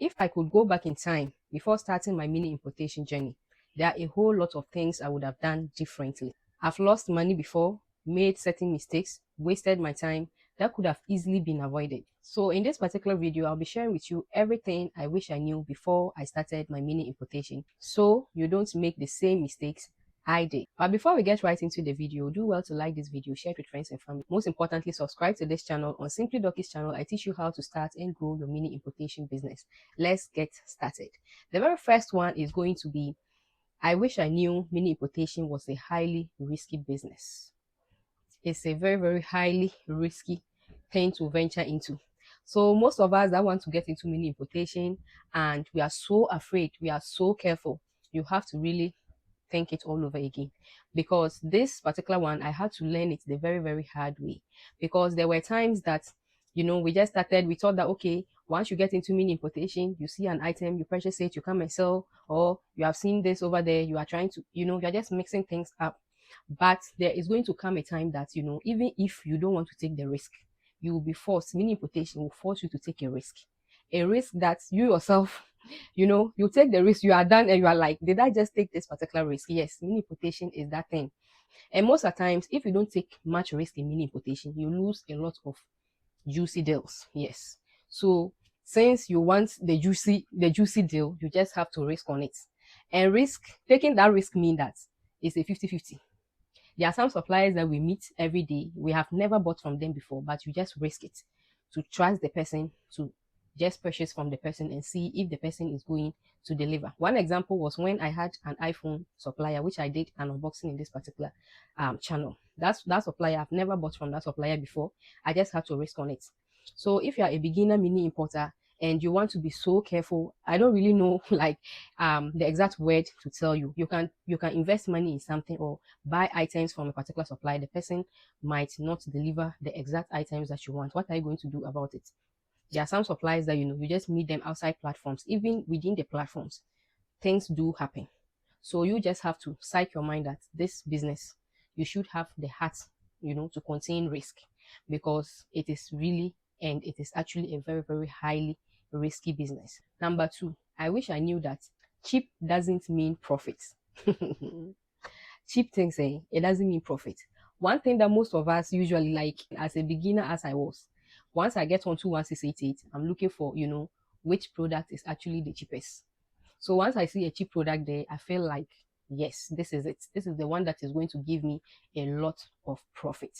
If I could go back in time before starting my mini importation journey, there are a whole lot of things I would have done differently. I've lost money before, made certain mistakes, wasted my time that could have easily been avoided. So in this particular video, I'll be sharing with you everything I wish I knew before I started my mini importation, so you don't make the same mistakes I did. But before we get right into the video, do well to like this video, share it with friends and family. Most importantly, subscribe to this channel. On Simply Dorkie's channel, I teach you how to start and grow your mini importation business. Let's get started. The very first one is going to be, I wish I knew mini importation was a highly risky business. It's a very, very highly risky thing to venture into. So most of us that want to get into mini importation, and we are so afraid, we are so careful, you have to really think it all over again, because this particular one I had to learn it the very, very hard way. Because there were times that, we just started, we thought that, okay, once you get into mini importation, you see an item, you purchase it, you come and sell, or you have seen this over there, you are trying to, you're just mixing things up. But there is going to come a time that, even if you don't want to take the risk, you will be forced, mini importation will force you to take a risk that you yourself, you take the risk, you are done, and you are like, did I just take this particular risk? Yes, mini importation is that thing. And most of the times, if you don't take much risk in mini importation, you lose a lot of juicy deals. Yes. So since you want the juicy deal, you just have to risk on it. And taking that risk means that it's a 50-50. There are some suppliers that we meet every day. We have never bought from them before, but you just risk it to trust the person, to just purchase from the person and see if the person is going to deliver. One example was when I had an iPhone supplier, which I did an unboxing in this particular channel. That supplier, I've never bought from that supplier before. I just had to risk on it. So if you are a beginner mini importer and you want to be so careful, I don't really know like the exact word to tell you. You can invest money in something or buy items from a particular supplier. The person might not deliver the exact items that you want. What are you going to do about it? There are some suppliers that you just meet them outside platforms. Even within the platforms, things do happen. So you just have to psych your mind that this business, you should have the heart, to contain risk, because it is really, and it is actually a very, very highly risky business. Number two, I wish I knew that cheap doesn't mean profit. Cheap things, it doesn't mean profit. One thing that most of us usually, like as a beginner as I was, once I get onto 1688, I'm looking for, which product is actually the cheapest. So once I see a cheap product there, I feel like, yes, this is it. This is the one that is going to give me a lot of profit.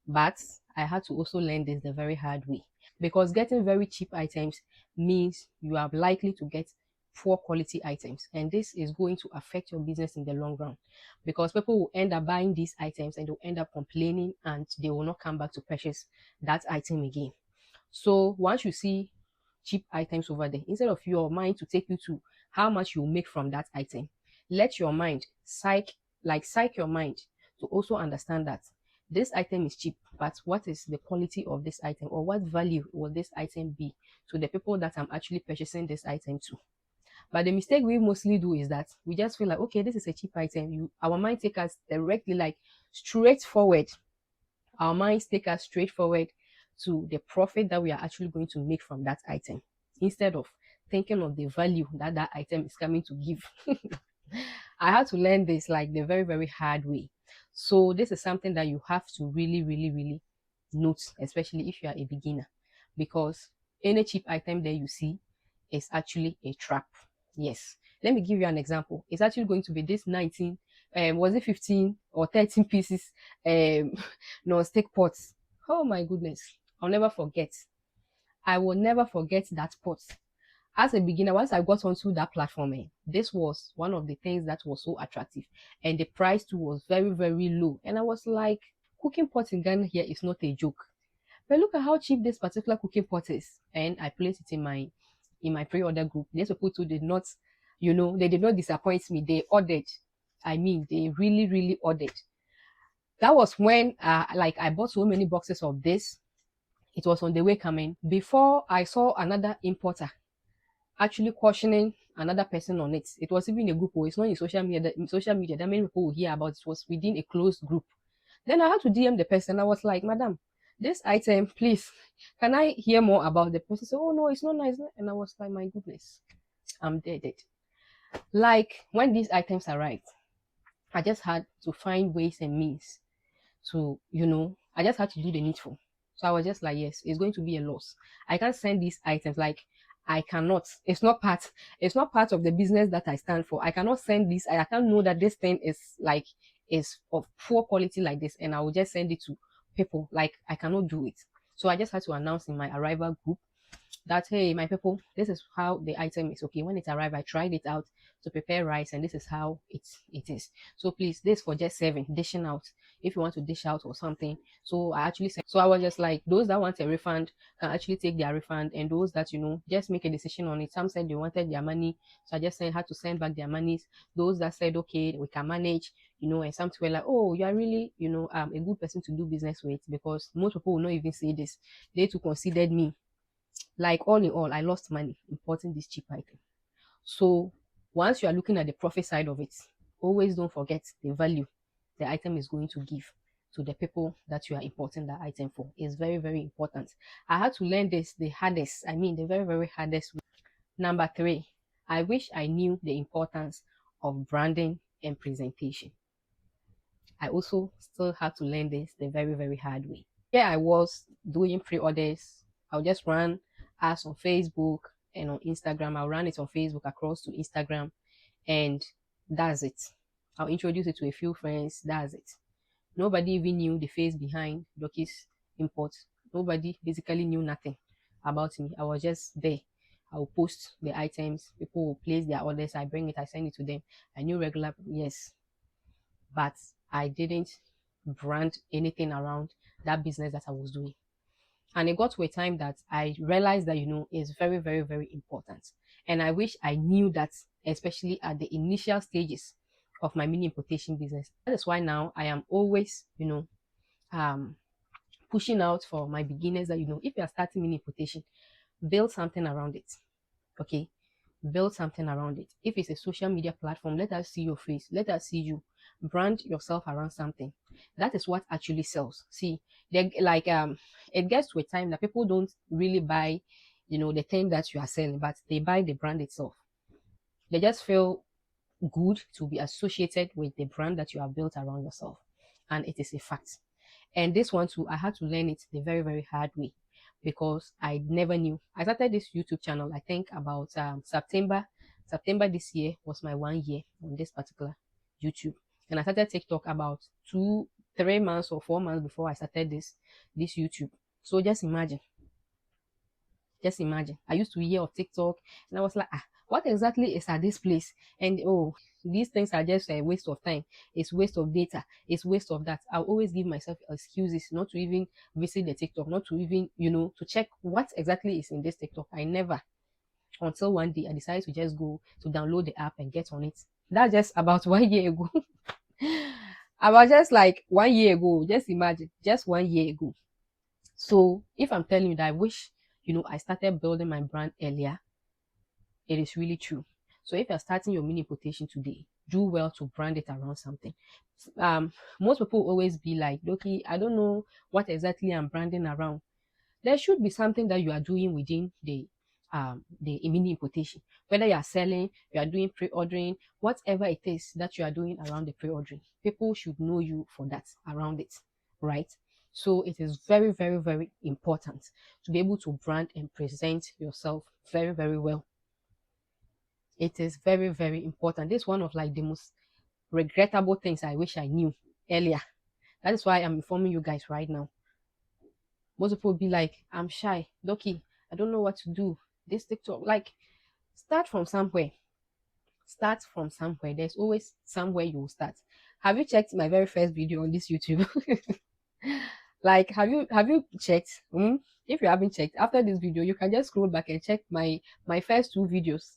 But I had to also learn this the very hard way, because getting very cheap items means you are likely to get poor quality items, and this is going to affect your business in the long run, because people will end up buying these items and they'll end up complaining and they will not come back to purchase that item again. So once you see cheap items over there, instead of your mind to take you to how much you make from that item, let your mind psych your mind to also understand that this item is cheap, but what is the quality of this item, or what value will this item be to the people that I'm actually purchasing this item to? But the mistake we mostly do is that we just feel like, okay, this is a cheap item. Our mind take us directly, like straightforward. Our minds take us straightforward to the profit that we are actually going to make from that item, instead of thinking of the value that that item is coming to give. I had to learn this like the very, very hard way. So this is something that you have to really, really, really note, especially if you are a beginner, because any cheap item that you see is actually a trap. Yes. Let me give you an example. It's actually going to be this 19, was it 15 or 13 pieces non-stick pots. Oh my goodness. I'll never forget. I will never forget that pot. As a beginner, once I got onto that platform, this was one of the things that was so attractive, and the price too was very, very low. And I was like, cooking pot in Ghana here is not a joke. But look at how cheap this particular cooking pot is. And I placed it in my pre-order group. These people too did not, they did not disappoint me. They ordered. I mean, they really, really ordered. That was when I bought so many boxes of this. It was on the way coming. Before I saw another importer actually cautioning another person on it. It was even a group, it's not in social media. That many people will hear about it. It was within a closed group. Then I had to DM the person. I was like, madam, this item, please, can I hear more about the person? So, oh no, it's not nice. And I was like, my goodness, I'm dead. Like when these items arrived, I just had to find ways and means to, I just had to do the needful. So I was just like, yes, it's going to be a loss. I can't send these items. Like I cannot. It's not part of the business that I stand for. I cannot send this. I can't know that this thing is of poor quality like this, and I will just send it to people. Like I cannot do it. So I just had to announce in my arrival group that, hey, my people, this is how the item is. Okay, when it arrived, I tried it out to prepare rice, and this is how it is. So please, this for just serving, dishing out, if you want to dish out or something. So I actually said, so I was just like, those that want a refund can actually take their refund, and those that, just make a decision on it. Some said they wanted their money, so I just said had to send back their monies. Those that said, okay, we can manage, and some were like, oh, you are really, a good person to do business with, because most people will not even say this. They too considered me. Like all in all, I lost money importing this cheap item. So once you are looking at the profit side of it, always don't forget the value the item is going to give to the people that you are importing that item for. It's very, very important. I had to learn this the hardest, the very, very hardest way. Number 3, I wish I knew the importance of branding and presentation. I also still had to learn this the very, very hard way. Here I was doing pre-orders. I'll just run ads on Facebook and on Instagram. I'll run it on Facebook across to Instagram, and that's it. I'll introduce it to a few friends. That's it. Nobody even knew the face behind Dorkie's import. Nobody basically knew nothing about me. I was just there. I'll post the items. People will place their orders. I bring it. I send it to them. I knew regular, yes, but I didn't brand anything around that business that I was doing. And it got to a time that I realized that, it's very, very, very important. And I wish I knew that, especially at the initial stages of my mini importation business. That is why now I am always, pushing out for my beginners that, if you are starting mini importation, build something around it. Okay. Build something around it. If it's a social media platform, let us see your face. Let us see you. Brand yourself around something. That is what actually sells. See, it gets to a time that people don't really buy, the thing that you are selling, but they buy the brand itself. They just feel good to be associated with the brand that you have built around yourself. And it is a fact. And this one too, I had to learn it the very, very hard way, because I never knew. I started this YouTube channel, I think about September this year was my 1 year on this particular YouTube. And I started TikTok about 3 months or 4 months before I started this YouTube. So just imagine. I used to hear of TikTok, and I was like, what exactly is at this place? And oh, these things are just a waste of time. It's waste of data. It's waste of that. I'll always give myself excuses not to even visit the TikTok, not to even, to check what exactly is in this TikTok. I never, until one day I decided to just go to download the app and get on it. That's just about 1 year ago. About just like 1 year ago. Just imagine, just 1 year ago. So if I'm telling you that I wish, I started building my brand earlier, it is really true. So if you're starting your mini importation today, do well to brand it around something. Most people always be like, Dorkie, I don't know what exactly I'm branding around. There should be something that you are doing within the mini importation. Whether you are selling, you are doing pre-ordering, whatever it is that you are doing around the pre-ordering, people should know you for that around it, right? So it is very, very, very important to be able to brand and present yourself very, very well. It is very, very important. This is one of like the most regrettable things I wish I knew earlier. That is why I'm informing you guys right now. Most people be like, I'm shy, Dorkie, I don't know what to do. This TikTok, like, start from somewhere. Start from somewhere. There's always somewhere you will start. Have you checked my very first video on this YouTube? Like, have you checked? If you haven't checked, after this video, you can just scroll back and check my first 2 videos.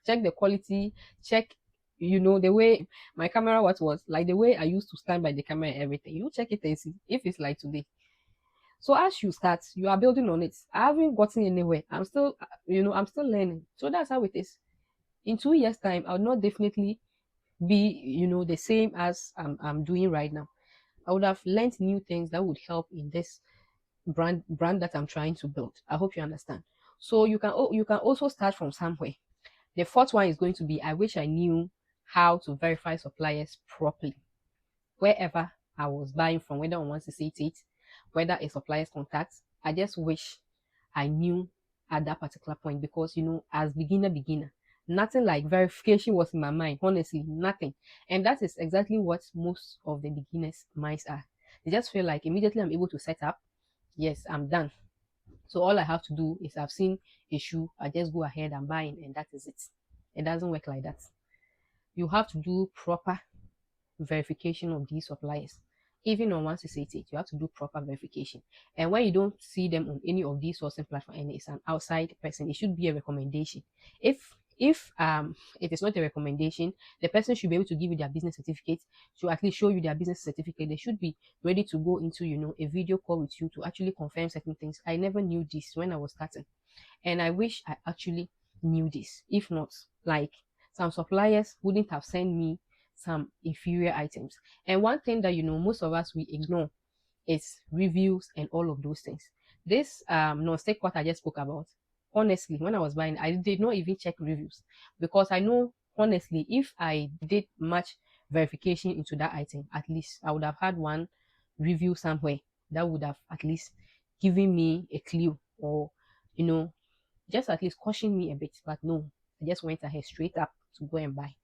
Check the quality, check, the way my camera was like, the way I used to stand by the camera and everything. You check it and see if it's like today. So as you start, you are building on it. I haven't gotten anywhere. I'm still, I'm still learning. So that's how it is. In 2 years' time, I'll not definitely be, the same as I'm doing right now. I would have learned new things that would help in this brand that I'm trying to build. I hope you understand. So you can also start from somewhere. The fourth one is going to be, I wish I knew how to verify suppliers properly wherever I was buying from, whether on 1688, whether a supplier's contact. I just wish I knew at that particular point, because as beginner, nothing like verification was in my mind. Honestly, nothing. And that is exactly what most of the beginners' minds are. They just feel like immediately I'm able to set up, yes, I'm done. So all I have to do is, I've seen a shoe, I just go ahead and buy it, and that is it. It doesn't work like that. You have to do proper verification of these suppliers. Even on 1688, you have to do proper verification. And when you don't see them on any of these sourcing platforms and it's an outside person, it should be a recommendation. If it is not a recommendation, the person should be able to give you their business certificate, to at least show you their business certificate. They should be ready to go into a video call with you to actually confirm certain things. I never knew this when I was starting, and I wish I actually knew this. If not, like, some suppliers wouldn't have sent me some inferior items. And one thing that most of us we ignore is reviews and all of those things. This non-stick pot I just spoke about, honestly, when I was buying, I did not even check reviews, because I know, honestly, if I did much verification into that item, at least I would have had one review somewhere that would have at least given me a clue, or just at least caution me a bit. But no, I just went ahead straight up to go and buy.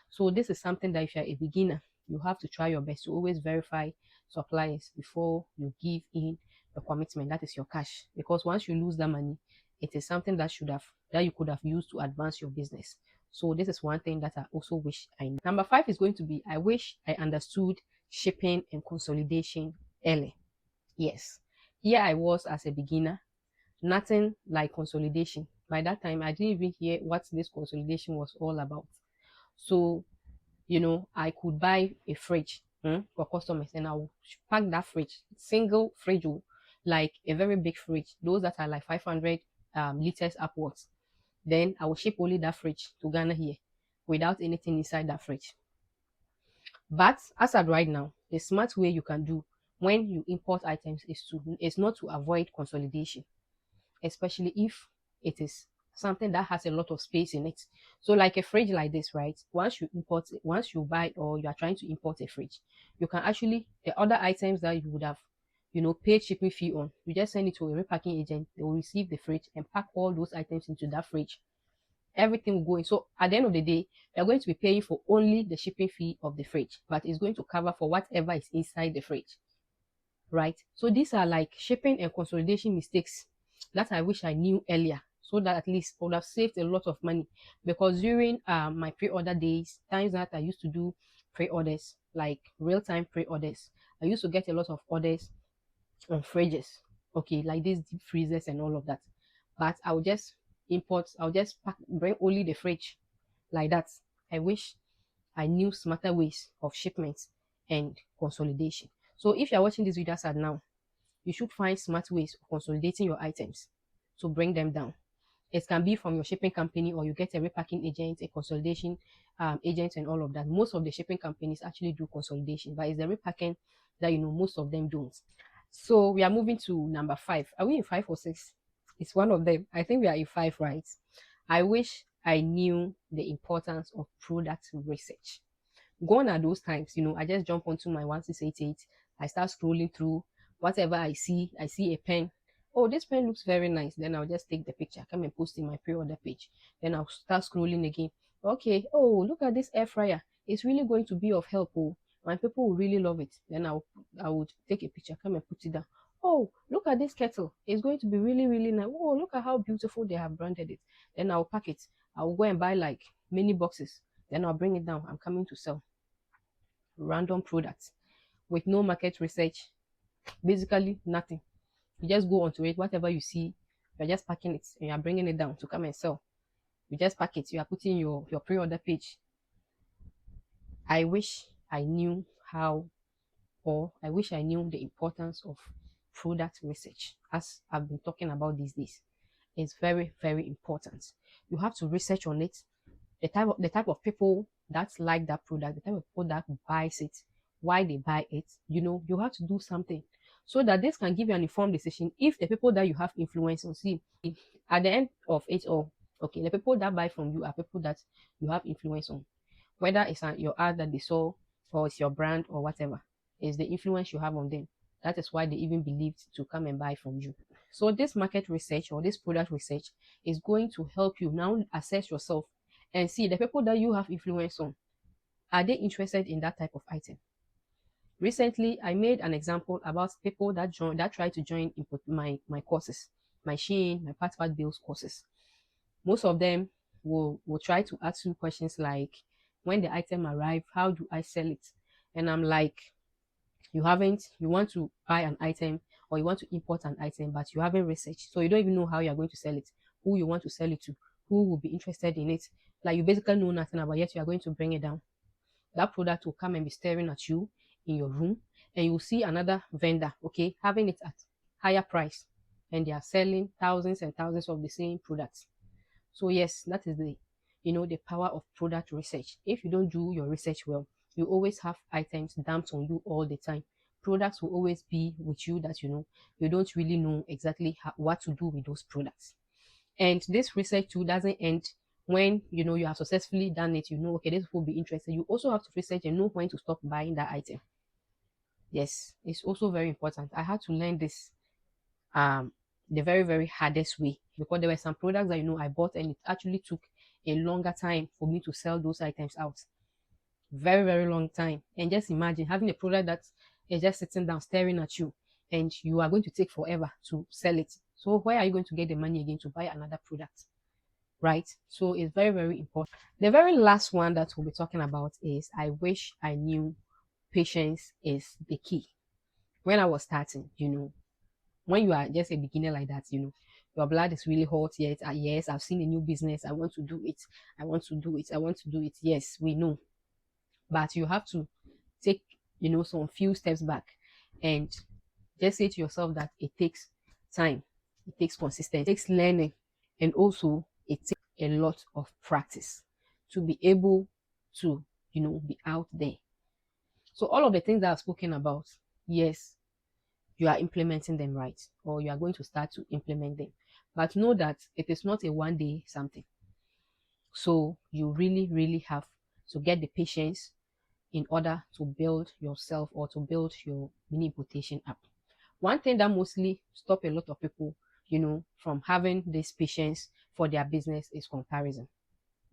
So this is something that if you're a beginner, you have to try your best to always verify suppliers before you give in the commitment. That is your cash. Because once you lose that money, it is something that you could have used to advance your business. So this is one thing that I also wish I knew. Number 5 is going to be, I wish I understood shipping and consolidation early. Yes. Here I was as a beginner, nothing like consolidation. By that time, I didn't even hear what this consolidation was all about. So, I could buy a fridge for customers, and I'll pack that fridge, single fridge, like a very big fridge, those that are like 500 liters upwards. Then I will ship only that fridge to Ghana here without anything inside that fridge. But as at right now, the smart way you can do when you import items is not to avoid consolidation, especially if it is something that has a lot of space in it. So like a fridge like this, right? Once you buy, or you are trying to import a fridge, you can actually, the other items that you would have, paid shipping fee on, you just send it to a repacking agent. They will receive the fridge and pack all those items into that fridge. Everything will go in. So at the end of the day, you're going to be paying for only the shipping fee of the fridge, but it's going to cover for whatever is inside the fridge, right? So these are like shipping and consolidation mistakes that I wish I knew earlier, so that at least I would have saved a lot of money. Because during my pre-order days, times that I used to do pre-orders, like real-time pre-orders, I used to get a lot of orders on fridges, okay, like these deep freezers and all of that. But I'll just bring only the fridge like that. I wish I knew smarter ways of shipments and consolidation. So if you're watching this video as at now, you should find smart ways of consolidating your items to bring them down. It can be from your shipping company, or you get a repacking agent, a consolidation agent, and all of that. Most of the shipping companies actually do consolidation, but it's the repacking that most of them don't. So we are moving to number 5. Are we in 5 or 6? It's one of them. I think we are in 5, right? I wish I knew the importance of product research. Gone are those times, I just jump onto my 1688, I start scrolling through whatever I see a pen. Oh, this pen looks very nice. Then I'll just take the picture, come and post in my pre-order page. Then I'll start scrolling again. Okay, oh, look at this air fryer. It's really going to be of help. Oh, my people will really love it. Then I would take a picture, come and put it down. Oh, look at this kettle. It's going to be really, really nice. Oh, look at how beautiful they have branded it. Then I'll pack it. I'll go and buy like many boxes. Then I'll bring it down. I'm coming to sell random products with no market research, basically nothing. You just go onto it, whatever you see, you're just packing it and you're bringing it down to come and sell. You just pack it, you are putting your pre-order page. I wish I knew I wish I knew the importance of product research, as I've been talking about these days. It's very, very important. You have to research on it, the type of people that like that product, the type of people that buys it, why they buy it. You have to do something so that this can give you an informed decision if the people that you have influence on. See, at the end of it all, okay, the people that buy from you are people that you have influence on, whether it's your ad that they saw or it's your brand or whatever. It's the influence you have on them. That is why they even believed to come and buy from you. So this market research or this product research is going to help you now assess yourself and see the people that you have influence on. Are they interested in that type of item? Recently, I made an example about people that try to join my courses, my Shein, my Part Bills courses. Most of them will try to ask you questions like, when the item arrives, how do I sell it? And I'm like, you want to buy an item or you want to import an item, but you haven't researched. So you don't even know how you're going to sell it, who you want to sell it to, who will be interested in it. Like, you basically know nothing about it, yet you are going to bring it down. That product will come and be staring at you in your room, and you will see another vendor, okay, having it at higher price, and they are selling thousands and thousands of the same products. So yes, that is the power of product research. If you don't do your research well, you always have items dumped on you all the time. Products will always be with you that you don't really know exactly what to do with those products. And this research too doesn't end when you have successfully done it. Okay, this will be interested. You also have to research and know when to stop buying that item. Yes, it's also very important. I had to learn this the very, very hardest way, because there were some products that I bought and it actually took a longer time for me to sell those items out. Very, very long time. And just imagine having a product that is just sitting down staring at you, and you are going to take forever to sell it. So where are you going to get the money again to buy another product? Right? So it's very, very important. The very last one that we'll be talking about is, I wish I knew patience is the key. When I was starting, when you are just a beginner like that, your blood is really hot. Yet, yes, I've seen a new business. I want to do it. I want to do it. I want to do it. Yes, we know. But you have to take, some few steps back and just say to yourself that it takes time. It takes consistency. It takes learning. And also, it takes a lot of practice to be able to, be out there. So all of the things that I've spoken about, yes, you are implementing them right, or you are going to start to implement them. But know that it is not a one day something. So you really, really have to get the patience in order to build yourself or to build your mini importation app. One thing that mostly stop a lot of people, from having this patience for their business is comparison.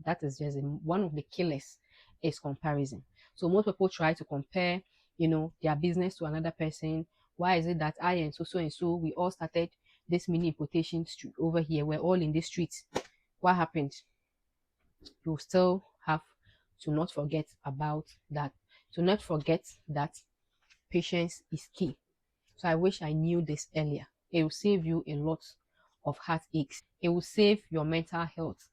That is just one of the killers, is comparison. So most people try to compare, their business to another person. Why is it that I and so we all started this mini importation street over here? We're all in this street. What happened? You still have to not forget about that. To not forget that patience is key. So I wish I knew this earlier. It will save you a lot of heartaches. It will save your mental health.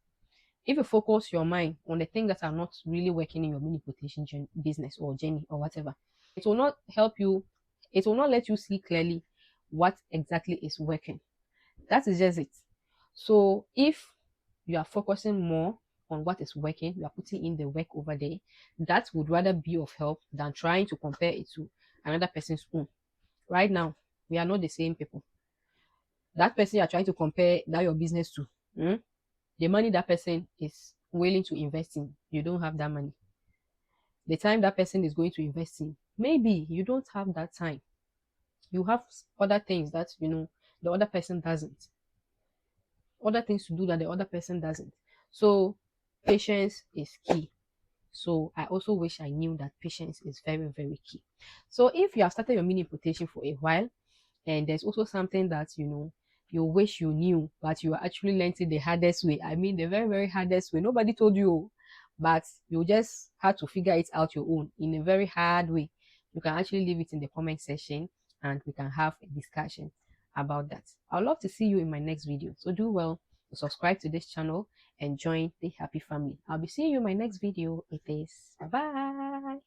If you focus your mind on the things that are not really working in your mini importation business or journey or whatever, it will not help you. It will not let you see clearly what exactly is working. That is just it. So if you are focusing more on what is working, you are putting in the work over there, that would rather be of help than trying to compare it to another person's own. Right now, we are not the same people. That person you are trying to compare that your business to, the money that person is willing to invest in, you don't have that money. The time that person is going to invest in, maybe you don't have that time. You have other things that the other person doesn't. Other things to do that the other person doesn't. So patience is key. So I also wish I knew that patience is very, very key. So if you have started your mini importation for a while, and there's also something that you wish you knew, but you actually learned it the hardest way. I mean, the very, very hardest way. Nobody told you, but you just had to figure it out your own in a very hard way. You can actually leave it in the comment section and we can have a discussion about that. I'd love to see you in my next video. So do well to subscribe to this channel and join the happy family. I'll be seeing you in my next video. It is bye.